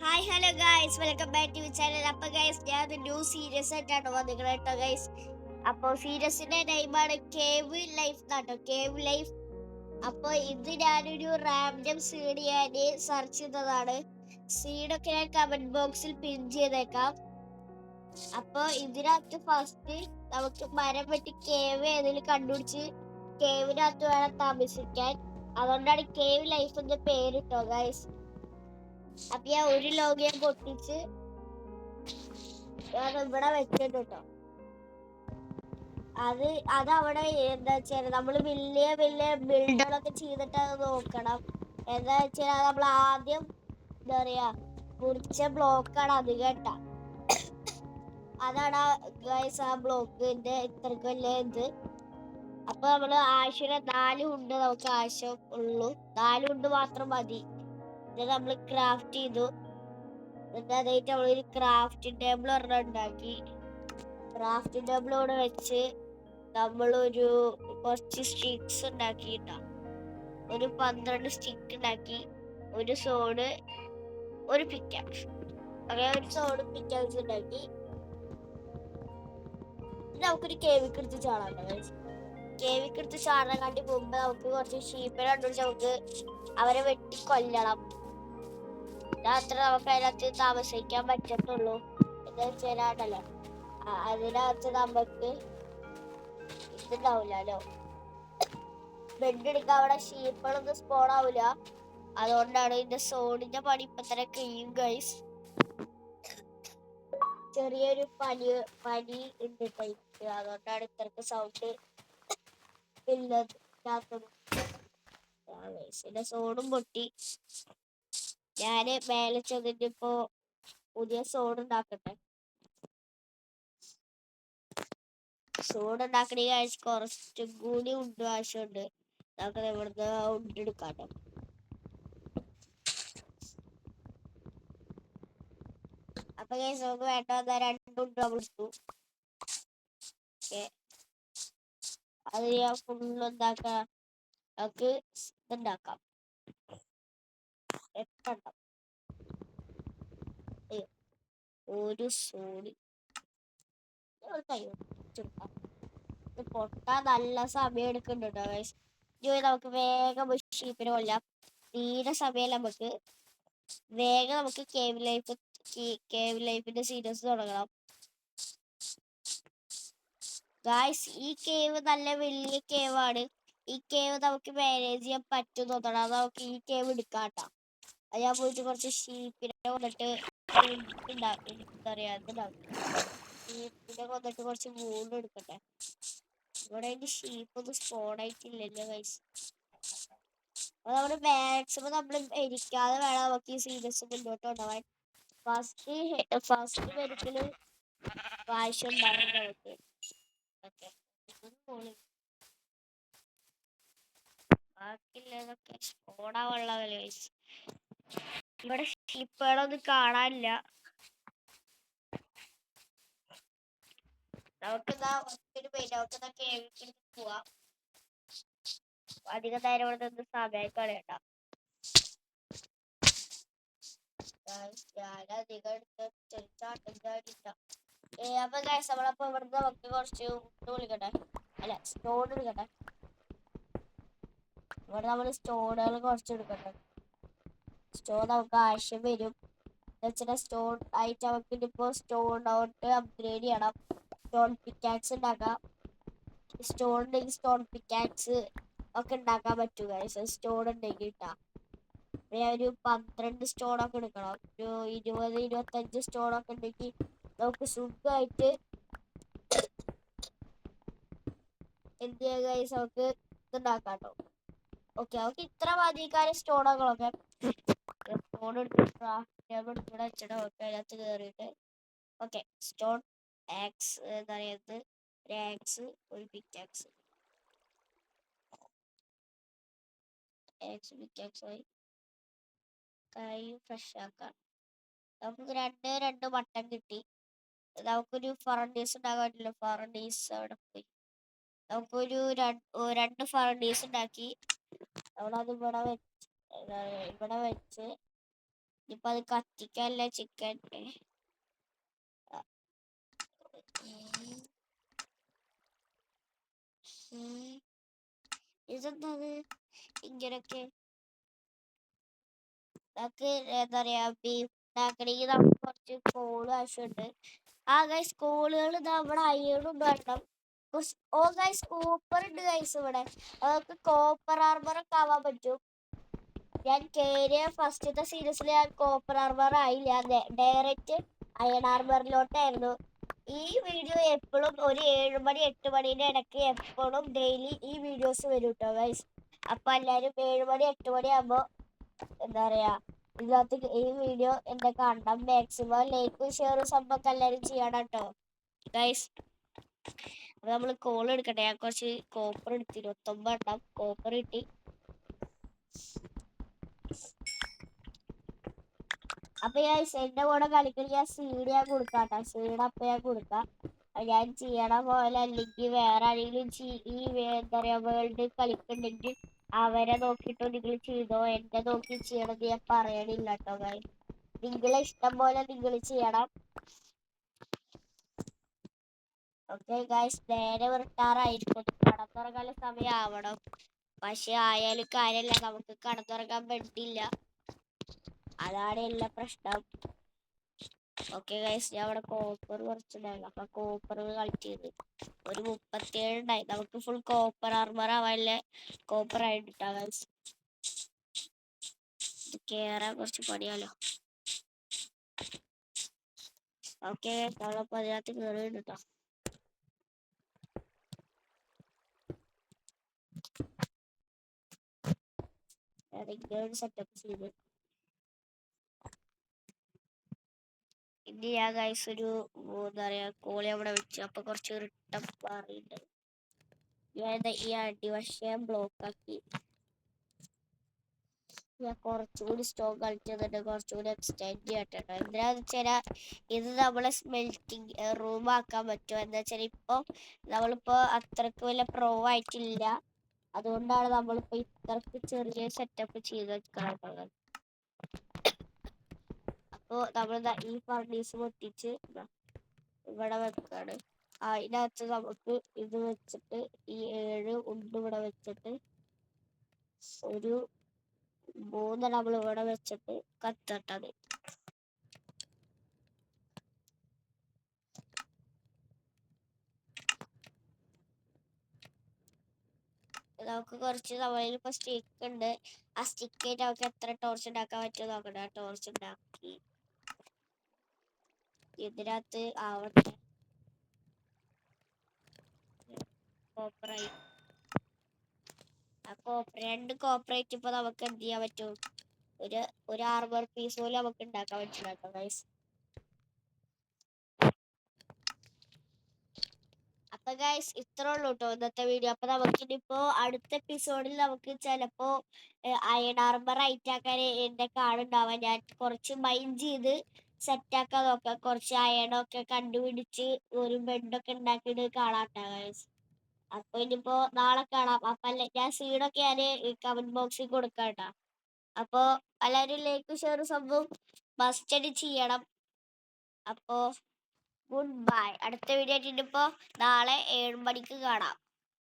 Hi hello guys welcome back to channel. അപ്പൊ guys ഞാൻ new series ആയിട്ടാണ് വന്നിരിക്കുന്നത് കേട്ടോ ഗൈസ്. അപ്പോൾ സീരീസിന്റെ നെയിമാണ് കേവ് ലൈഫ് എന്നാട്ടോ, കേവ് ലൈഫ്. അപ്പോൾ ഇത് ഞാനൊരു റാൻഡം സീഡ് ഞാൻ സെർച്ച് ചെയ്തതാണ്. സീഡൊക്കെ ഞാൻ കമന്റ് ബോക്സിൽ പിൻ ചെയ്തേക്കാം. അപ്പോൾ ഇതിനകത്ത് ഫസ്റ്റ് നമുക്ക് മരം വെട്ടി കേവ് ഏതെങ്കിലും കണ്ടുപിടിച്ച് കേവിനകത്ത് വേണം താമസിക്കാൻ. അതുകൊണ്ടാണ് കേവ് ലൈഫ് എന്ന പേരിട്ടോ ഗൈസ്. അപ്പൊ ഞാൻ ഒരു ലോഗ് ഞാൻ പൊട്ടിച്ച് ഞാൻ ഇവിടെ വെച്ചിട്ടുണ്ട് കേട്ടോ. അത് അവിടെ എന്താ വെച്ചാൽ നമ്മൾ വലിയ വലിയ ബിൽഡുകളൊക്കെ ചെയ്തിട്ട് അത് നോക്കണം. എന്താ വെച്ചാൽ നമ്മൾ ആദ്യം എന്താ പറയാ മുറിച്ച ബ്ലോക്കാണ് അത് കേട്ടാ. അതാണ് ഗൈസ് ആ ബ്ലോക്കിന്റെ ഇത്രക്ക് വലിയ ഇത്. അപ്പൊ നമ്മള് ആവശ്യം 4 ഉണ്ട് നമുക്ക് ആവശ്യം ഉള്ളൂ. 4 ഉണ്ട് മാത്രം മതി. ഇത് നമ്മൾ ക്രാഫ്റ്റ് ചെയ്തു. അതായിട്ട് നമ്മളൊരു ക്രാഫ്റ്റിംഗ് ടേബിൾ ഒരെണ്ണം ഉണ്ടാക്കി. ക്രാഫ്റ്റിംഗ് ടേബിൾ ഇവിടെ വെച്ച് നമ്മളൊരു കുറച്ച് സ്റ്റിക്സ് ഉണ്ടാക്കിയിട്ടാ. ഒരു 12 സ്റ്റിക്ക് ഉണ്ടാക്കി. ഒരു സോഡ്, ഒരു പിക്കാക്സ്. അങ്ങനെ ഒരു സോഡ് പിക്കാക്സ് ഉണ്ടാക്കി. നമുക്കൊരു കേവിക്കെടുത്ത് ചാടാം. കേവിക്കെടുത്ത് ചാടാൻ കാട്ടി മുമ്പ് നമുക്ക് കുറച്ച് ഷീപ്പിനെ കണ്ടുപിടിച്ച് നമുക്ക് അവരെ വെട്ടി കൊല്ലണം. രാത്രി നമുക്ക് അതിനകത്ത് താമസിക്കാൻ പറ്റത്തുള്ളൂ. എന്താ വെച്ചാലോ അതിനകത്ത് നമുക്ക് ഇതുണ്ടാവില്ലല്ലോ, ബെഡ് എടുക്കാൻ അവിടെ ഷീപ്പുകളൊന്നും സ്പോൺ ആവില്ല. അതുകൊണ്ടാണ് ഇതിന്റെ സോണിന്റെ പണി ഇപ്പൊ തന്നെ കഴിയും ഗൈസ്. ചെറിയൊരു പനി ഉണ്ട് ടൈപ്പ്, അതുകൊണ്ടാണ് ഇത്രക്ക് സൗണ്ട് ഇല്ലാത്തത്. സോണും പൊട്ടി. ഞാന് മേലെ ചെന്നിട്ട് ഇപ്പോ പുതിയ സോൺ ഉണ്ടാക്കട്ടെ. സോൺ ഉണ്ടാക്കണ കഴിച്ച് കുറച്ചും കൂടി ഉണ്ട് ആവശ്യമുണ്ട്. നമുക്ക് ഇവിടുന്ന് ഉണ്ടെടുക്കാട്ടോ. അപ്പൊ നമുക്ക് വേണ്ട 2 ഉണ്ട് നമ്മൾ എടുത്തു. അത് ഞാൻ ഫുള്ള് എന്താക്കാം, നമുക്ക് ഇതുണ്ടാക്കാം. എത്തണം ഒരു സോണി പൊട്ടാൻ നല്ല സമയം എടുക്കുന്നുണ്ടോ ഗൈസ്. നമുക്ക് വേഗം ഷീപ്പിനെ കൊല്ലാം. തീരെ സമയം നമുക്ക് വേഗം നമുക്ക് കേവ് ലൈഫിന്റെ സീരീസ് തുടങ്ങണം ഗായ്സ്. ഈ കേവ് നല്ല വലിയ കേവാണ്. ഈ കേവ് നമുക്ക് മാനേജ് ചെയ്യാൻ പറ്റും തോന്നണം. അത് നമുക്ക് ഈ കേവ് എടുക്കാട്ടാ. അത് ഞാൻ പോയിട്ട് കുറച്ച് ഷീപ്പിനെ കൊണ്ടിട്ട് എന്താ പറയാ ഷീപ്പിനെ കൊന്നിട്ട് കുറച്ച് മൂന്ന് എടുക്കട്ടെ. ഇവിടെ അതിന്റെ ഷീപ്പ് ഒന്നും സ്പോൺ ആയിട്ടില്ലല്ലോ ഗൈസ്. അപ്പൊ നമ്മള് മാക്സിമം നമ്മൾ ഇരിക്കാതെ വേണം നമുക്ക് ഈ സീരീസ് മുന്നോട്ട് കൊണ്ടുപോകാൻ. ഫസ്റ്റ് മെഡിക്കല് ആവശ്യം ഉണ്ടാവും നമുക്ക്. ബാക്കിയുള്ളതൊക്കെ സ്പോണാവുള്ള ഗൈസ്. ഇവിടെ ഷീപ്പുകളൊന്നും കാണാനില്ല. നമുക്കെന്താ ഒത്തിരി പേര് നമുക്കെന്താ കേൾക്കി പോവാം. അധികം നേരം ഇവിടെ നിന്ന് സമയം കളയണ്ട. ഞാനധികം അപ്പൊ ഗൈസ് നമ്മളപ്പോ ഇവിടുന്ന് നമുക്ക് കുറച്ച് ഇത് വിളിക്കട്ടെ, അല്ല സ്റ്റോൺ എടുക്കട്ടെ. ഇവിടെ നമ്മൾ സ്റ്റോണുകൾ കുറച്ച് എടുക്കട്ടെ. സ്റ്റോൺ നമുക്ക് ആവശ്യം വരും. സ്റ്റോൺ ആയിട്ട് നമുക്ക് ഇനിയിപ്പോ സ്റ്റോൺ ഔട്ട് അപ്ഗ്രേഡ് ചെയ്യണം. സ്റ്റോൺ പിക്കാക്സ് ഉണ്ടാക്കാം. സ്റ്റോൺ ഉണ്ടെങ്കിൽ സ്റ്റോൺ പിക്കാക്സ് ഒക്കെ ഉണ്ടാക്കാൻ പറ്റും ഗൈസ്. സ്റ്റോൺ ഉണ്ടെങ്കിൽ ഇട്ടാ ഒരു 12 സ്റ്റോണൊക്കെ എടുക്കണം. ഒരു 20-25 സ്റ്റോണൊക്കെ ഉണ്ടെങ്കിൽ നമുക്ക് സുഖമായിട്ട് എന്ത് ചെയ്യാം ഗൈസ്, നമുക്ക് ഇതുണ്ടാക്കാട്ടോ. ഓക്കെ, നമുക്ക് ഇത്ര മതിക്കാരും സ്റ്റോണുകളൊക്കെ സ്റ്റോൺ എടുത്ത് വെച്ചിട്ട് ഓക്കെ അതിനകത്ത് കയറിയിട്ട് ഓക്കെ സ്റ്റോൺ ആക്സ് എന്താ പറയുന്നത്, ഒരു ആക്സ്, ഒരു പിക്കാക്സ്. ആക്സ് പിക്കാക്സ് ആയി കൈ ഫ്രഷ് ആക്കാം. നമുക്ക് രണ്ട് മട്ടൻ കിട്ടി. നമുക്കൊരു ഫറണ്ടീസ് ഉണ്ടാക്കാൻ പറ്റില്ല. ഫറണ്ടീസ് അവിടെ പോയി. നമുക്കൊരു 2 ഫറണ്ടീസ് ഉണ്ടാക്കി. നമ്മളത് ഇവിടെ വെച്ച് ഇപ്പൊ അത് കത്തിക്കല്ല ചിക്കൻ. ഇതെന്താത് ഇങ്ങനൊക്കെ? നമുക്ക് എന്താ പറയാ ബീഫ് ഉണ്ടാക്കണമെങ്കിൽ നമുക്ക് കുറച്ച് കോള് ആവശ്യമുണ്ട്. ആ ഗൈസ് കോളുകൾ നമ്മുടെ അയ്യണും വേണം. ഓ ഗൈസ് കോപ്പർ ഉണ്ട് ഗൈസ് ഇവിടെ. അതൊക്കെ കോപ്പർ ആർമറൊക്കെ ആവാൻ പറ്റും. ഞാൻ കേറിയ ഫസ്റ്റത്തെ സീരീസിൽ ഞാൻ കോപ്പർ ആർമർ ആയില്ല, ഡയറക്റ്റ് അയൺ ആർമറിലോട്ടായിരുന്നു. ഈ വീഡിയോ എപ്പോഴും ഒരു 7 മണി 8 മണിന്റെ ഇടയ്ക്ക് എപ്പോഴും ഡെയിലി ഈ വീഡിയോസ് വരും കേട്ടോ ഗൈസ്. അപ്പൊ എല്ലാരും 7 മണി 8 മണി ആകുമ്പോ എന്താ പറയാ ഇതിനകത്ത് ഈ വീഡിയോ എന്റെ കാണണം. മാക്സിമം ലൈക്കും ഷെയറും സംഭവം എല്ലാരും ചെയ്യണം കേട്ടോ ഗൈസ്. അപ്പൊ നമ്മള് കോൾ എടുക്കട്ടെ. ഞാൻ കുറച്ച് കോപ്പർ എടുത്ത് 29 എണ്ണം കോപ്പർ കിട്ടി. അപ്പൊ ഞാൻ എന്റെ കൂടെ കളിക്കൽ ഞാൻ സീഡ് ഞാൻ കൊടുക്കാട്ടോ. സീഡ് അപ്പൊ ഞാൻ കൊടുക്കാം. ഞാൻ ചെയ്യണ പോലെ അല്ലെങ്കിൽ വേറെ ആരെങ്കിലും ഈ എന്താ പറയാ വേൾഡ് കളിക്കുന്നുണ്ടെങ്കിൽ അവരെ നോക്കിട്ടോ നിങ്ങൾ ചെയ്തോ. എന്നെ നോക്കി ചെയ്യണത് ഞാൻ പറയണില്ല കേട്ടോ ഗൈസ്. നിങ്ങളെ ഇഷ്ടം പോലെ നിങ്ങൾ ചെയ്യണം. ഓക്കെ ഗൈസ്, നേരെ വിട്ടാറായിരിക്കും. കടന്നുറങ്ങാനുള്ള സമയം ആവണം. പക്ഷെ ആയാലും കാര്യമല്ല, നമുക്ക് കടന്നുറങ്ങാൻ പറ്റില്ല. അതാണ് എല്ലാ പ്രശ്നം. ഓക്കെ ഗൈസ്, ഞാൻ അവിടെ കോപ്പർ കുറച്ചുണ്ടായിരുന്നു. അപ്പൊ കോപ്പർ കളക്ട് ചെയ്ത് ഒരു 37 ഉണ്ടായി. നമുക്ക് ഫുൾ കോപ്പർ ആർമർ ആവാനല്ലേ കോപ്പർ ആയിട്ടാ ഗൈസ്. കേറാൻ കുറച്ച് പണിയാലോ. ഓക്കെ, നമ്മളപ്പോ അതിനകത്ത് കയറി കേട്ടോ. സെറ്റപ്പ് ചെയ്ത് ഇനി ഞാൻ ഗൈസ് ഒരു എന്താ പറയാ കോളി അവിടെ വെച്ചു. അപ്പൊ കുറച്ച് റിട്ടം മാറിയിട്ട് ഞാൻ ഈ അടിവശം ബ്ലോക്ക് ആക്കി. ഞാൻ കുറച്ചുകൂടി സ്റ്റോക്ക് കളിച്ചതിട്ട് കുറച്ചുകൂടി എക്സ്റ്റെൻഡ് ചെയ്യട്ടെ. എന്തിനാന്ന് വെച്ചാൽ ഇത് നമ്മളെ സ്മെൽറ്റിങ് റൂം ആക്കാൻ പറ്റും. എന്താ വെച്ചാൽ നമ്മളിപ്പോ അത്രക്ക് വലിയ പ്രോ ആയിട്ടില്ല. അതുകൊണ്ടാണ് നമ്മളിപ്പോ ഇത്രക്ക് ചെറിയ സെറ്റപ്പ് ചെയ്ത് വെക്കുന്നത്. അപ്പോൾ നമ്മൾ ഈ ഫർണീസ് പൊട്ടിച്ച് ഇവിടെ വെക്കാണ്. അതിനകത്ത് നമുക്ക് ഇത് വെച്ചിട്ട് ഈ 7 ഉണ്ട് ഇവിടെ വെച്ചിട്ട് ഒരു 3 നമ്മൾ ഇവിടെ വെച്ചിട്ട് കത്തട്ടത്. നമുക്ക് കുറച്ച് നമ്മളിൽ ഇപ്പൊ സ്റ്റിക്ക് ഉണ്ട്. ആ സ്റ്റിക്ക് നമുക്ക് എത്ര ടോർച്ച് ഉണ്ടാക്കാൻ പറ്റുമോ നോക്കട്ടെ. ടോർച്ച് ഉണ്ടാക്കി ഇതിനകത്ത് ആവട്ടെ. കോപ്പറായി. ആ രണ്ട് കോപ്പറേറ്റ് ഇപ്പൊ നമുക്ക് എന്ത് ചെയ്യാൻ പറ്റും? ഒരു ആർമർ പീസ് പോലും നമുക്ക് ഉണ്ടാക്കാൻ പറ്റില്ല കേട്ടോ ഗൈസ്. അപ്പൊ ഗൈസ് ഇത്രേ ഉള്ളൂ കേട്ടോ ഇന്നത്തെ വീഡിയോ. അപ്പൊ നമുക്കിനിപ്പോ അടുത്ത എപ്പിസോഡിൽ നമുക്ക് ചിലപ്പോ അയൺ ആർമർ ആയിട്ടാക്കാൻ എന്റെ കാണുണ്ടാവാൻ. ഞാൻ കുറച്ച് മൈൻഡ് ചെയ്ത് സെറ്റാക്കാൻ നോക്കാം. കുറച്ച് അയണൊക്കെ കണ്ടുപിടിച്ച് ഒരു ബെഡൊക്കെ ഉണ്ടാക്കിയിട്ട് കാണാട്ടോ ഗൈസ്. അപ്പൊ ഇനിയിപ്പോ നാളെ കാണാം. അപ്പൊ ഞാൻ സീഡൊക്കെ ഞാൻ കമന്റ് ബോക്സിൽ കൊടുക്കാം കേട്ടോ. അപ്പൊ എല്ലാവരും ലൈക്ക് ഷെയർ സംഭവം മസ്റ്റ് ചെയ്യണം. അപ്പോ ഗുഡ് ബൈ. അടുത്ത വീഡിയോ ആയിട്ട് ഇപ്പോ നാളെ 7 മണിക്ക് കാണാം.